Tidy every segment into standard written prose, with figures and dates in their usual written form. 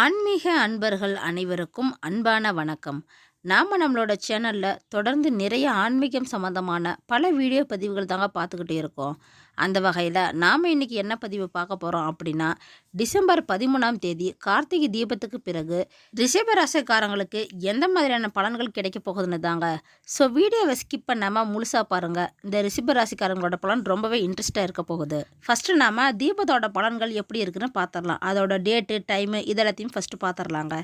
ஆன்மீக அன்பர்கள் அனைவருக்கும் அன்பான வணக்கம். நம்மளோட சேனல்ல தொடர்ந்து நிறைய ஆன்மீகம் சம்பந்தமான பல வீடியோ பதிவுகள் தாங்க பார்த்துக்கிட்டே இருக்கோம். அந்த வகையில் நாம் இன்னைக்கு என்ன பதிவு பார்க்க போகிறோம் அப்படின்னா, டிசம்பர் 13ஆம் தேதி கார்த்திகை தீபத்துக்கு பிறகு ரிஷப ராசிக்காரங்களுக்கு எந்த மாதிரியான பலன்கள் கிடைக்க போகுதுன்னு தாங்க. ஸோ வீடியோவை ஸ்கிப் பண்ணாமல் முழுசாக பாருங்கள். இந்த ரிஷப ராசிக்காரங்களோட பலன் ரொம்பவே இன்ட்ரெஸ்டாக இருக்க போகுது. ஃபஸ்ட்டு நாம் தீபத்தோட பலன்கள் எப்படி இருக்குன்னு பார்த்துடலாம். அதோட டேட்டு டைமு இதெல்லாத்தையும் ஃபஸ்ட்டு பார்த்துடலாங்க.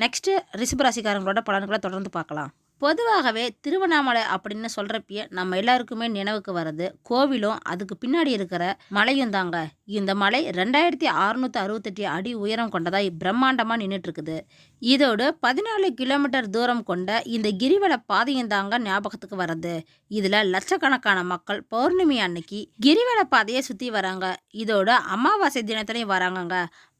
நெக்ஸ்ட்டு ரிஷப ராசிக்காரங்களோட பலன்களை தொடர்ந்து பார்க்கலாம். பொதுவாகவே திருவண்ணாமலை அப்படின்னு சொல்கிறப்பயே நம்ம எல்லாருக்குமே நினைவுக்கு வர்றது கோவிலும் அதுக்கு பின்னாடி இருக்கிற மலையும் தாங்க. இந்த மலை 2668 அடி உயரம் கொண்டதாய் பிரம்மாண்டமாக நின்றுட்டு இருக்குது. இதோடு 14 கிலோமீட்டர் தூரம் கொண்ட இந்த கிரிவல பாதையும் தாங்க ஞாபகத்துக்கு வர்றது. இதில் லட்சக்கணக்கான மக்கள் பௌர்ணமி அன்னைக்கு கிரிவல பாதையை சுற்றி வராங்க. இதோட அமாவாசை தினத்துலையும் வராங்கங்க.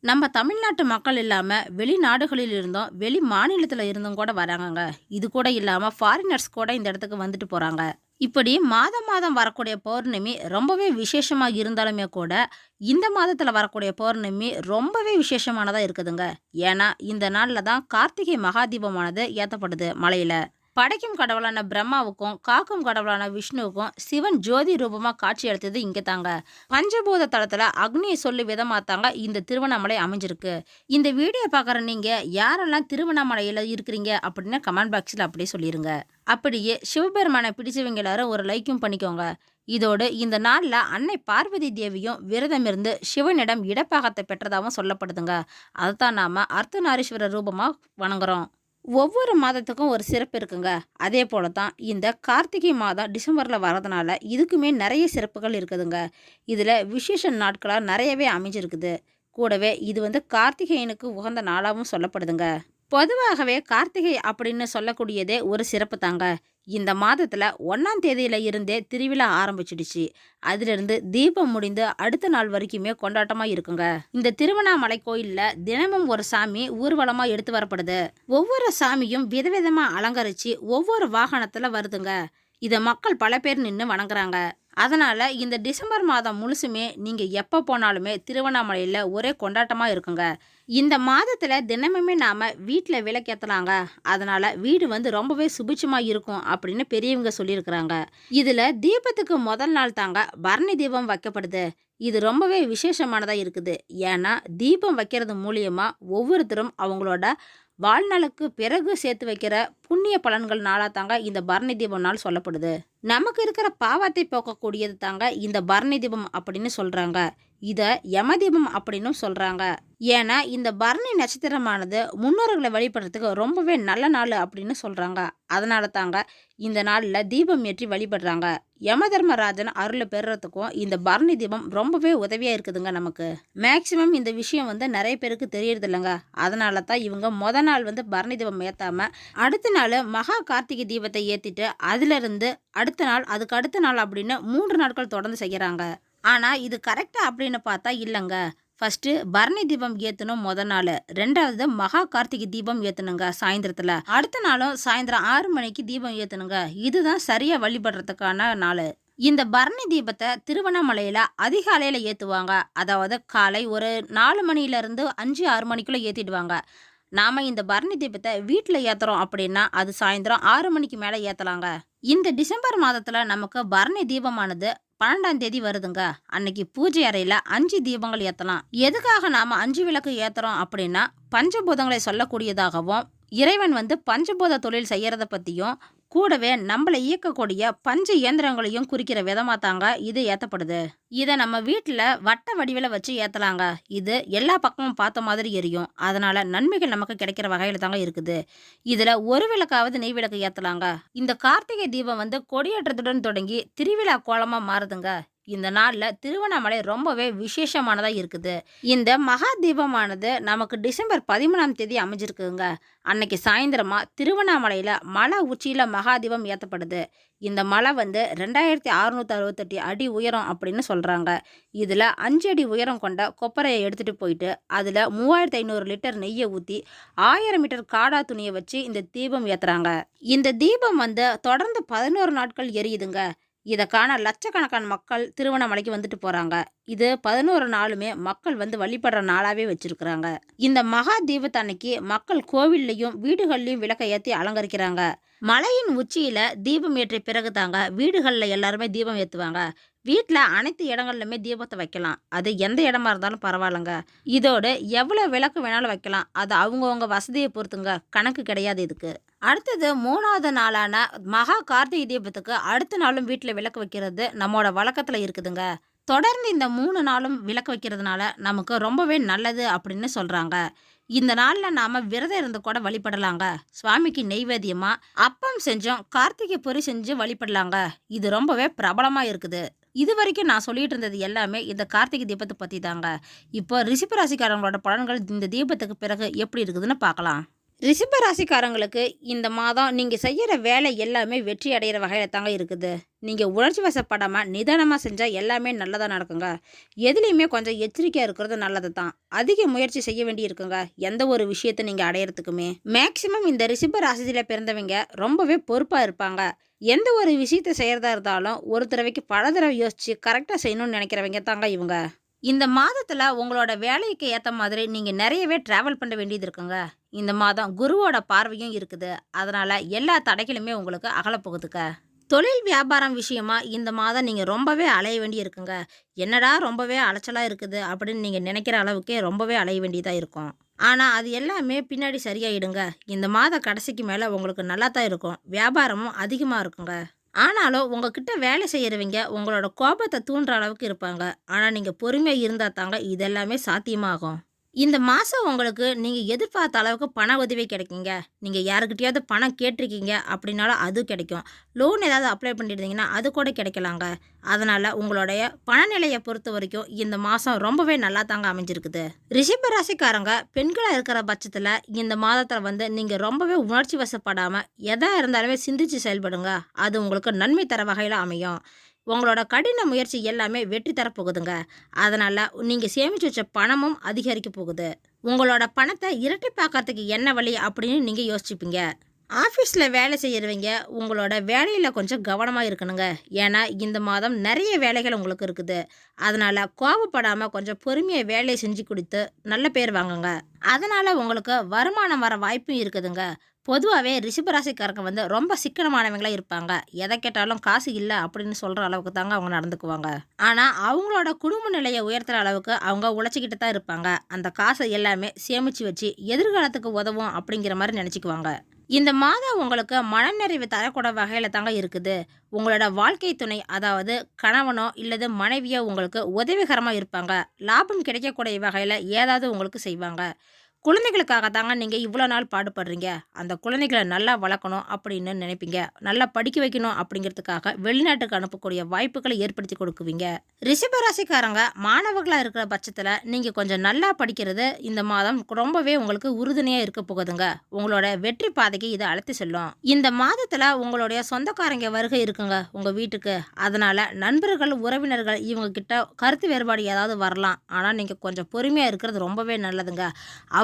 நம்ம தமிழ்நாட்டு மக்கள் இல்லாமல் வெளிநாடுகளில் இருந்தும் வெளி மாநிலத்தில் இருந்தும் கூட வராங்கங்க. இது கூட இல்லாமல் ஃபாரினர்ஸ் கூட இந்த இடத்துக்கு வந்துட்டு போகிறாங்க. இப்படி மாதம் மாதம் வரக்கூடிய பௌர்ணமி ரொம்பவே விசேஷமாக இருந்தாலுமே கூட இந்த மாதத்தில் வரக்கூடிய பௌர்ணமி ரொம்பவே விசேஷமானதாக இருக்குதுங்க. ஏன்னா இந்த நாளில் தான் கார்த்திகை மகாதீபமானது ஏற்றப்படுது மலையில். படைக்கும் கடவுளான பிரம்மாவுக்கும் காக்கும் கடவுளான விஷ்ணுவுக்கும் சிவன் ஜோதி ரூபமாக காட்சி அளித்தது இங்கே தாங்க. பஞ்சபூத தளத்தில் அக்னியை சொல்லி விதமாக தாங்க இந்த திருவண்ணாமலை அமைஞ்சிருக்கு. இந்த வீடியோ பார்க்குற நீங்கள் யாரெல்லாம் திருவண்ணாமலையில் இருக்கிறீங்க அப்படின்னு கமெண்ட் பாக்ஸில் அப்படியே சொல்லிடுங்க. அப்படியே சிவபெருமானை பிடிச்சவங்க எல்லாரும் ஒரு லைக்கும் பண்ணிக்கோங்க. இதோடு இந்த நாளில் அன்னை பார்வதி தேவியும் விரதம் இருந்து சிவனிடம் இடப்பாகத்தை பெற்றதாகவும் சொல்லப்படுதுங்க. அதைத்தான் நாம் அர்த்தநாரீஸ்வரர் ரூபமாக வணங்குறோம். ஒவ்வொரு மாதத்துக்கும் ஒரு சிறப்பு இருக்குங்க. அதே போல தான் இந்த கார்த்திகை மாதம் டிசம்பரில் வரதுனால இதுக்குமே நிறைய சிறப்புகள் இருக்குதுங்க. இதில் விசேஷ நாட்களாக நிறையவே அமைஞ்சிருக்குது. கூடவே இது கார்த்திகேயனுக்கு உகந்த நாளாகவும் சொல்லப்படுதுங்க. பொதுவாகவே கார்த்திகை அப்படின்னு சொல்லக்கூடியதே ஒரு சிறப்பு தாங்க. இந்த மாதத்தில் 1ஆம் தேதியில இருந்தே திருவிழா ஆரம்பிச்சிடுச்சு. அதிலிருந்து தீபம் முடிந்து அடுத்த நாள் வரைக்குமே கொண்டாட்டமாக இருக்குங்க. இந்த திருவண்ணாமலை கோயிலில் தினமும் ஒரு சாமி ஊர்வலமாக எடுத்து வரப்படுது. ஒவ்வொரு சாமியும் விதவிதமாக அலங்கரித்து ஒவ்வொரு வாகனத்தில் வருதுங்க. இதை மக்கள் பல பேர் நின்று வணங்குறாங்க. அதனால் இந்த டிசம்பர் மாதம் முழுசுமே நீங்கள் எப்போ போனாலுமே திருவண்ணாமலையில் ஒரே கொண்டாட்டமாக இருக்குங்க. இந்த மாதத்தில் தினமுமே நாம் வீட்டில் விளக்கேற்றலாங்க. அதனால் வீடு ரொம்பவே சுபிட்சமாக இருக்கும் அப்படின்னு பெரியவங்க சொல்லியிருக்கிறாங்க. இதில் தீபத்துக்கு முதல் நாள் தாங்க பரணி தீபம் வைக்கப்படுது. இது ரொம்பவே விசேஷமானதாக இருக்குது. ஏன்னா தீபம் வைக்கிறது மூலியமாக ஒவ்வொருத்தரும் அவங்களோட வாழ்நாளுக்கு பிறகு சேர்த்து வைக்கிற புண்ணிய பலன்கள் நாளாக தாங்க இந்த பரணி தீபம் நாள் சொல்லப்படுது. நமக்கு இருக்கிற பாவத்தை போக்கக்கூடியது தாங்க இந்த பரணி தீபம் அப்படின்னு சொல்கிறாங்க. இதை யம தீபம் அப்படின்னு சொல்கிறாங்க. ஏன்னா இந்த பரணி நட்சத்திரமானது முன்னோர்களை வழிபடுறதுக்கு ரொம்பவே நல்ல நாள் அப்படின்னு சொல்கிறாங்க. அதனால தாங்க இந்த நாளில் தீபம் ஏற்றி வழிபடுறாங்க. யம தர்மராஜன் அருளை பெறுறதுக்கும் இந்த பரணி தீபம் ரொம்பவே உதவியாக இருக்குதுங்க. நமக்கு மேக்சிமம் இந்த விஷயம் நிறைய பேருக்கு தெரியறது இல்லைங்க. அதனால தான் இவங்க முத நாள் பரணி தீபம் ஏற்றாமல் அடுத்த நாள் மகா கார்த்திகை தீபத்தை ஏற்றிட்டு அதிலிருந்து அடுத்த நாள் அதுக்கு அடுத்த நாள் அப்படின்னு 3 நாட்கள் தொடர்ந்து செய்கிறாங்க. ஆனால் இது கரெக்டாக அப்படின்னு பார்த்தா இல்லைங்க. ஃபஸ்ட்டு பரணி தீபம் ஏற்றணும் முத நாள், 2வது மகா கார்த்திகை தீபம் ஏற்றணுங்க சாயந்தரத்தில், அடுத்த நாளும் சாயந்தரம் 6 மணிக்கு தீபம் ஏற்றணுங்க. இதுதான் சரியாக வழிபடுறதுக்கான நாள். இந்த பரணி தீபத்தை திருவண்ணாமலையில் அதிகாலையில் ஏற்றுவாங்க. அதாவது காலை ஒரு 4 மணிலேருந்து 5-6 மணிக்குள்ளே ஏற்றிடுவாங்க. நாம் இந்த பரணி தீபத்தை வீட்டில் ஏற்றுறோம் அப்படின்னா அது சாயந்தரம் 6 மணிக்கு மேலே ஏற்றலாங்க. இந்த டிசம்பர் மாதத்தில் நமக்கு பரணி தீபமானது 12ஆம் தேதி வருதுங்க. அன்னைக்கு பூஜை அறையில் 5 தீபங்கள் ஏற்றலாம். எதுக்காக நாம் 5 விளக்கு ஏற்றுறோம் அப்படின்னா பஞ்சபூதங்களை சொல்லக்கூடியதாகவும் இறைவன் பஞ்சபூத தொழில் செய்யறத பற்றியும் கூடவே நம்மளை இயக்கக்கூடிய பஞ்ச இயந்திரங்களையும் குறிக்கிற விதமாக தாங்க இது ஏற்றப்படுது. இதை நம்ம வீட்டில் வட்ட வடிவில் வச்சு ஏற்றலாங்க. இது எல்லா பக்கமும் பார்த்த மாதிரி எரியும். அதனால் நன்மைகள் நமக்கு கிடைக்கிற வகையில் தாங்க இருக்குது. இதில் ஒரு விளக்காவது நெய் விளக்கு ஏற்றலாங்க. இந்த கார்த்திகை தீபம் கொடியேற்றத்துடன் தொடங்கி திருவிழா கோலமாக மாறுதுங்க. இந்த நாளில் திருவண்ணாமலை ரொம்பவே விசேஷமானதாக இருக்குது. இந்த மகா தீபமானது நமக்கு டிசம்பர் 13ஆம் தேதி அமைஞ்சிருக்குங்க. அன்னைக்கு சாயந்தரமாக திருவண்ணாமலையில் மலை உச்சியில் மகா தீபம் ஏற்றப்படுது. இந்த மலை 2668 அடி உயரம் அப்படின்னு சொல்கிறாங்க. இதில் 5 அடி உயரம் கொண்ட கொப்பரையை எடுத்துகிட்டு போயிட்டு அதில் 3500 லிட்டர் நெய்யை ஊற்றி 1000 மீட்டர் காடா துணியை வச்சு இந்த தீபம் ஏற்றுறாங்க. இந்த தீபம் தொடர்ந்து 11 நாட்கள் எரியுதுங்க. இத காண லட்சக்கணக்கான மக்கள் திருவண்ணாமலைக்கு வந்துட்டு போறாங்க. இது 11 நாளுமே மக்கள் வந்து வழிபடுற நாளாவே வச்சிருக்கிறாங்க. இந்த மகா தீபத்தன்னைக்கு மக்கள் கோவில்லயும் வீடுகள்லயும் விளக்க ஏத்தி அலங்கரிக்கிறாங்க. மலையின் உச்சியில தீபம் ஏற்றிய பிறகு தாங்க வீடுகள்ல எல்லாருமே தீபம் ஏத்துவாங்க. வீட்ல அனைத்து இடங்கள்லுமே தீபத்தை வைக்கலாம். அது எந்த இடமா இருந்தாலும் பரவாயில்லங்க. இதோடு எவ்வளவு விளக்கு வேணாலும் வைக்கலாம். அது அவங்கவங்க வசதியை பொறுத்துங்க. கணக்கு கிடையாது இதுக்கு. அடுத்தது 3வது நாளான மகா கார்த்திகை தீபத்துக்கு அடுத்த நாளும் வீட்ல விளக்கு வைக்கிறது நம்மோட வழக்கத்துல இருக்குதுங்க. தொடர்ந்து இந்த 3 நாளும் விளக்கு வைக்கிறதுனால நமக்கு ரொம்பவே நல்லது அப்படின்னு சொல்றாங்க. இந்த நாள்ல நாம விரதம் இருந்து கூட வழிபடலாங்க. சுவாமிக்கு நெய்வேத்தியமா அப்பம் செஞ்சோம், கார்த்திகை பொரி செஞ்சு வழிபடலாங்க. இது ரொம்பவே பிரபலமா இருக்குது. இதுவரைக்கும் நான் சொல்லிட்டு இருந்தது எல்லாமே இந்த கார்த்திகை தீபத்தை பத்தி தாங்க. இப்போ ரிஷப ராசிக்காரங்களோட பலன்கள் இந்த தீபத்துக்கு பிறகு எப்படி இருக்குதுன்னு பார்க்கலாம். ரிஷப ராசிக்காரங்களுக்கு இந்த மாதம் நீங்க செய்யற வேலை எல்லாமே வெற்றி அடைகிற வகையில தாங்க இருக்குது. நீங்க உணர்ச்சி வசப்படாம நிதானமா செஞ்சா எல்லாமே நல்லதா நடக்குங்க. எதுலையுமே கொஞ்சம் எச்சரிக்கையா இருக்கிறது நல்லது தான். அதிக முயற்சி செய்ய வேண்டி இருக்குங்க எந்த ஒரு விஷயத்தை நீங்க அடையறதுக்குமே. மேக்சிமம் இந்த ரிஷப ராசியில பிறந்தவங்க ரொம்பவே பொறுப்பா இருப்பாங்க. எந்த ஒரு விஷயத்தை செய்யறதா இருந்தாலும் ஒரு தடவைக்கு பல தடவை யோசிச்சு கரெக்டா செய்யணும்னு நினைக்கிறவங்க தாங்க இவங்க. இந்த மாதத்துல உங்களோட வேலைக்கு ஏத்த மாதிரி நீங்க நிறையவே டிராவல் பண்ண வேண்டியது இருக்குங்க. இந்த மாதம் குருவோட பார்வையும் இருக்குது. அதனால எல்லா தடைகளுமே உங்களுக்கு அகலப்போகுதுங்க. தொழில் வியாபாரம் விஷயமா இந்த மாதம் நீங்க ரொம்பவே அலைய வேண்டி இருக்குங்க. என்னடா ரொம்பவே அலைச்சலா இருக்குது அப்படின்னு நீங்க நினைக்கிற அளவுக்கே ரொம்பவே அலைய வேண்டியதா இருக்கும். ஆனா அது எல்லாமே பின்னாடி சரியாயிடுங்க. இந்த மாத கடைசிக்கு மேல உங்களுக்கு நல்லா தான் இருக்கும். வியாபாரமும் அதிகமா இருக்குங்க. ஆனாலும் உங்ககிட்ட வேலை செய்யறவங்க உங்களோட கோபத்தை தூண்டுற அளவுக்கு இருப்பாங்க. ஆனா நீங்க பொறுமையா இருந்தா தாங்க இதெல்லாமே சாத்தியமாகும். இந்த மாசம் உங்களுக்கு நீங்க எதிர்பார்த்த அளவுக்கு பண உதவி கிடைக்குங்க. நீங்க யாருக்கிட்டயாவது பணம் கேட்டிருக்கீங்க அப்படின்னாலும் அது கிடைக்கும். லோன் ஏதாவது அப்ளை பண்ணியிருந்தீங்கன்னா அது கூட கிடைக்கலாங்க. அதனால உங்களுடைய பணநிலையை பொறுத்த வரைக்கும் இந்த மாசம் ரொம்பவே நல்லா தாங்க அமைஞ்சிருக்குது. ரிஷப ராசிக்காரங்க பெண்களா இருக்கிற பட்சத்துல இந்த மாதத்துல வந்து நீங்க ரொம்பவே உணர்ச்சி வசப்படாம எதா இருந்தாலுமே சிந்திச்சு செயல்படுங்க. அது உங்களுக்கு நன்மை தர வகையில அமையும். உங்களோட கடின முயற்சி எல்லாமே வெற்றி தரப்போகுதுங்க. அதனால நீங்க சேமிச்சு வச்ச பணமும் அதிகரிக்க போகுது. உங்களோட பணத்தை இரட்டிப்பாக்கிறதுக்கு என்ன வழி அப்படின்னு நீங்க யோசிச்சுப்பீங்க. ஆஃபீஸில் வேலை செய்கிறவங்க உங்களோட வேலையில் கொஞ்சம் கவனமாக இருக்கணுங்க. ஏன்னா இந்த மாதம் நிறைய வேலைகள் உங்களுக்கு இருக்குது. அதனால் கோபப்படாமல் கொஞ்சம் பொறுமையாக வேலையை செஞ்சு கொடுத்து நல்ல பேர் வாங்குங்க. அதனால் உங்களுக்கு வருமானம் வர வாய்ப்பும் இருக்குதுங்க. பொதுவாகவே ரிஷபராசிக்காரங்க வந்து ரொம்ப சிக்கனமானவங்களாக இருப்பாங்க. எதை கேட்டாலும் காசு இல்லை அப்படின்னு சொல்கிற அளவுக்கு தாங்க அவங்க நடந்துக்குவாங்க. ஆனால் அவங்களோட குடும்ப நிலையை உயர்த்துற அளவுக்கு அவங்க உழைச்சிக்கிட்டு தான் இருப்பாங்க. அந்த காசை எல்லாமே சேமித்து வச்சு எதிர்காலத்துக்கு உதவும் அப்படிங்கிற மாதிரி நினச்சிக்குவாங்க. இந்த மாதம் உங்களுக்கு மனநிறைவு தரக்கூட வகையில் தாங்க இருக்குது. உங்களோட வாழ்க்கை துணை அதாவது கணவனோ இல்லது மனைவியோ உங்களுக்கு உதவிகரமாக இருப்பாங்க. லாபம் கிடைக்கக்கூடிய வகையில் ஏதாவது உங்களுக்கு செய்வாங்க. குழந்தைகளுக்காக தாங்க நீங்கள் இவ்வளோ நாள் பாடுபடுறீங்க. அந்த குழந்தைகளை நல்லா வளர்க்கணும் அப்படின்னு நினைப்பீங்க. நல்லா படிக்க வைக்கணும் அப்படிங்கிறதுக்காக வெளிநாட்டுக்கு அனுப்பக்கூடிய வாய்ப்புகளை ஏற்படுத்தி கொடுக்குவீங்க. ரிஷபராசிக்காரங்க மாணவர்களாக இருக்கிற பட்சத்தில் நீங்கள் கொஞ்சம் நல்லா படிக்கிறது இந்த மாதம் ரொம்பவே உங்களுக்கு உறுதுணையாக இருக்க போகுதுங்க. உங்களோட வெற்றி பாதைக்கு இதை அழைத்து செல்லும். இந்த மாதத்தில் உங்களுடைய சொந்தக்காரங்க வருகை இருக்குங்க உங்கள் வீட்டுக்கு. அதனால் நண்பர்கள் உறவினர்கள் இவங்க கிட்ட கருத்து வேறுபாடு ஏதாவது வரலாம். ஆனால் நீங்கள் கொஞ்சம் பொறுமையாக இருக்கிறது ரொம்பவே நல்லதுங்க.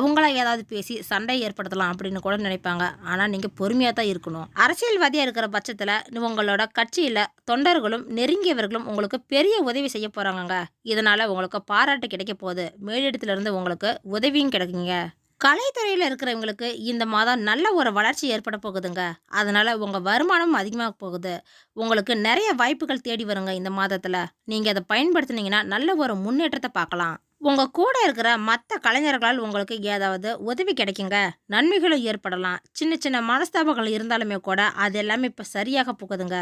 அவங்களா ஏதாவது பேசி சண்டை ஏற்படுத்தலாம் அப்படின்னு கூட நினைப்பாங்க. ஆனால் நீங்கள் பொறுமையாக தான் இருக்கணும். அரசியல்வாதியாக இருக்கிற பட்சத்தில் உங்களோட கட்சியில் தொண்டர்களும் நெருங்கியவர்களும் உங்களுக்கு பெரிய உதவி செய்ய போகிறாங்கங்க. இதனால் உங்களுக்கு பாராட்டு கிடைக்க போகுது. மேலிடத்திலிருந்து உங்களுக்கு உதவியும் கிடைக்குங்க. கலைத்துறையில் இருக்கிறவங்களுக்கு இந்த மாதம் நல்ல ஒரு வளர்ச்சி ஏற்பட போகுதுங்க. அதனால் உங்கள் வருமானம் அதிகமாக போகுது. உங்களுக்கு நிறைய வாய்ப்புகள் தேடி வருங்க இந்த மாதத்தில். நீங்கள் அதை பயன்படுத்தினீங்கன்னா நல்ல ஒரு முன்னேற்றத்தை பார்க்கலாம். உங்கள் கூட இருக்கிற மற்ற கலைஞர்களால் உங்களுக்கு ஏதாவது உதவி கிடைக்குங்க. நன்மைகளும் ஏற்படலாம். சின்ன சின்ன மனஸ்தாபங்கள் இருந்தாலுமே கூட அது எல்லாமே இப்போ சரியாக போகுதுங்க.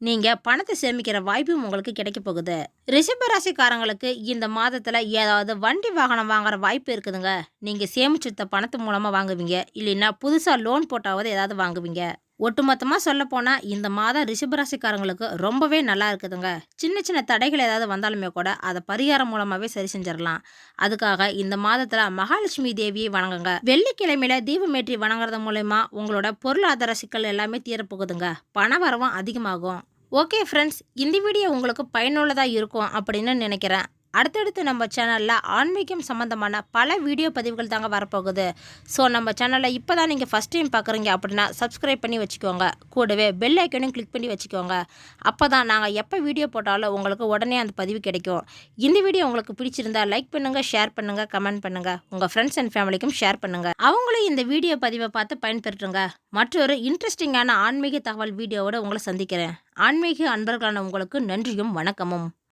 நீங்கள் பணத்தை சேமிக்கிற வாய்ப்பும் உங்களுக்கு கிடைக்க போகுது. ரிஷபராசிக்காரங்களுக்கு இந்த மாதத்தில் ஏதாவது வண்டி வாகனம் வாங்குற வாய்ப்பு இருக்குதுங்க. நீங்கள் சேமிச்சுத்த பணத்து மூலமாக வாங்குவீங்க. இல்லைன்னா புதுசாக லோன் போட்டாவது ஏதாவது வாங்குவீங்க. ஒட்டுமொத்தமாக சொல்லப்போனால் இந்த மாதம் ரிஷபராசிக்காரங்களுக்கு ரொம்பவே நல்லா இருக்குதுங்க. சின்ன சின்ன தடைகள் ஏதாவது வந்தாலுமே கூட அதை பரிகாரம் மூலமாகவே சரி செஞ்சிடலாம். அதுக்காக இந்த மாதத்தில் மகாலட்சுமி தேவியை வணங்குங்க. வெள்ளிக்கிழமையில தீபமேற்றி வணங்குறது மூலயமா உங்களோட பொருளாதார சிக்கல் எல்லாமே தீரப்போகுதுங்க. பண வரவும் அதிகமாகும். ஓகே ஃப்ரெண்ட்ஸ், இந்த வீடியோ உங்களுக்கு பயனுள்ளதாக இருக்கும் அப்படின்னு நினைக்கிறேன். அடுத்தடுத்து நம்ம சேனலில் ஆன்மீகம் சம்மந்தமான பல வீடியோ பதிவுகள் தாங்க வரப்போகுது. ஸோ நம்ம சேனலில் இப்போ தான் நீங்கள் ஃபஸ்ட் டைம் பார்க்குறீங்க அப்படின்னா சப்ஸ்கிரைப் பண்ணி வச்சுக்கோங்க. கூடவே பெல் ஐக்கனையும் கிளிக் பண்ணி வச்சுக்கோங்க. அப்போ தான் நாங்கள் எப்போ வீடியோ போட்டாலும் உங்களுக்கு உடனே அந்த பதிவு கிடைக்கும். இந்த வீடியோ உங்களுக்கு பிடிச்சிருந்தா லைக் பண்ணுங்கள், ஷேர் பண்ணுங்கள், கமெண்ட் பண்ணுங்கள். உங்கள் ஃப்ரெண்ட்ஸ் அண்ட் ஃபேமிலிக்கும் ஷேர் பண்ணுங்கள். அவங்களும் இந்த வீடியோ பதிவை பார்த்து பயன்பெற்றுங்க. மற்றொரு இன்ட்ரெஸ்டிங்கான ஆன்மீக தகவல் வீடியோவோட உங்களை சந்திக்கிறேன். ஆன்மீக அன்பர்களான உங்களுக்கு நன்றியும் வணக்கமும்.